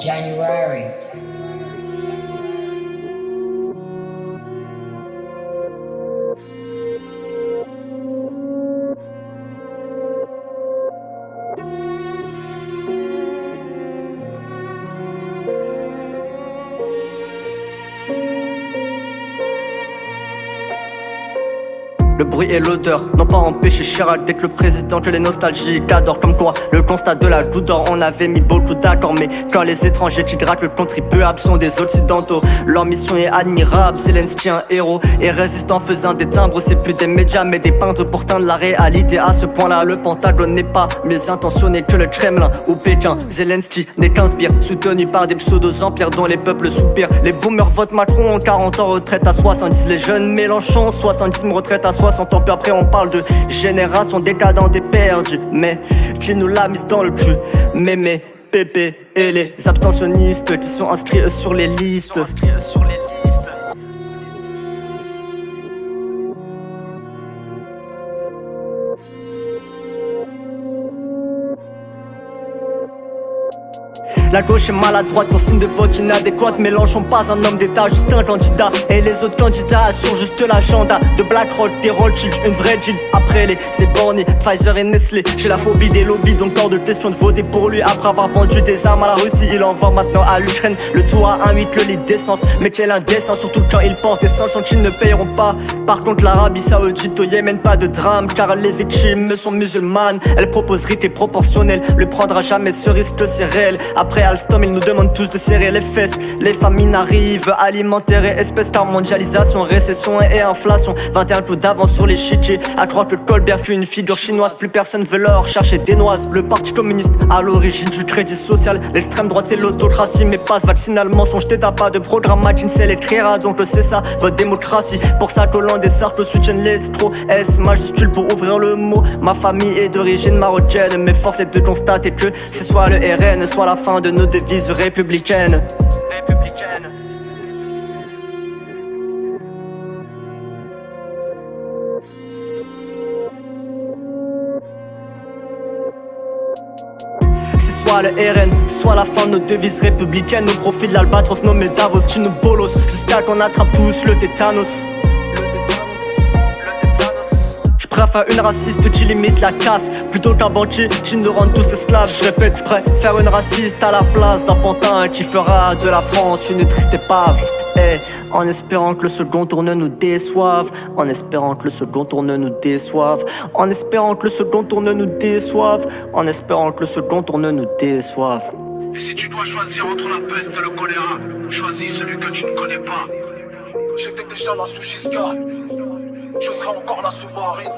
January. Le bruit et l'odeur n'ont pas empêché Chirac d'être le président que les nostalgiques adorent. Comme quoi, le constat de la goutte d'or, on avait mis beaucoup d'accord. Mais quand les étrangers qui gratent le contribuable sont des occidentaux, leur mission est admirable. Zelensky un héros et résistant faisant des timbres. C'est plus des médias mais des peintres pour teindre la réalité. À ce point là, le Pentagone n'est pas mieux intentionné que le Kremlin ou Pékin. Zelensky n'est qu'un sbire soutenu par des pseudo-empires dont les peuples soupirent. Les boomers votent Macron, 40 ans retraite à 70. Les jeunes Mélenchon, 70 retraite à 60 ans, puis après on parle de génération décadente et perdue. Mais qui nous l'a mise dans le cul? Mémé, Pépé et les abstentionnistes qui sont inscrits sur les listes. La gauche est maladroite pour signe de vote inadéquate. Mélenchon pas un homme d'état, juste un candidat. Et les autres candidats assurent juste l'agenda de BlackRock, des Rothschild, une vraie deal. Après les c'est borné, Pfizer et Nestlé. J'ai la phobie des lobbies, donc hors de question de voter pour lui. Après avoir vendu des armes à la Russie, il envoie maintenant à l'Ukraine. Le tout à 1,8 le litre d'essence. Mais quelle indécence, surtout quand ils portent des sanctions qu'ils ne payeront pas. Par contre l'Arabie Saoudite au Yémen pas de drame, car les victimes sont musulmanes. Elle propose rythme et proportionnel, le prendra jamais ce risque, c'est réel. Après Alstom, ils nous demandent tous de serrer les fesses. Les famines arrivent, alimentaire et espèces, car mondialisation, récession et inflation. 21 coups d'avance sur les chichis. À croire que Colbert fut une figure chinoise, plus personne veut leur chercher des noises. Le parti communiste à l'origine du crédit social. L'extrême droite c'est l'autocratie, mais passe vaccinalement. Son jeté t'as pas de programme McKinsey l'écrira, donc c'est ça votre démocratie. Pour ça qu'Hollande et Sarko soutiennent les escrocs. S majuscule pour ouvrir le mot. Ma famille est d'origine marocaine, mais force est de constater que c'est soit le RN, soit la fin de nos devises républicaines. C'est soit le RN, soit la fin de nos devises républicaines. Au profit de l'albatros nommé Davos qui nous bolos jusqu'à qu'on attrape tous le tétanos. J'préfère une raciste qui limite la casse plutôt qu'un banquier qui nous rend tous esclaves. Je répète, j'préfère une raciste à la place d'un pantin qui fera de la France une triste épave. En espérant que le second tour ne nous déçoive, en espérant que le second tour ne nous déçoive, en espérant que le second tour ne nous déçoive, en espérant que le second tour ne nous déçoive. Et si tu dois choisir entre la peste et le choléra, choisis celui que tu ne connais pas. J'étais déjà là sous Giscard, je serai encore là sous Marine.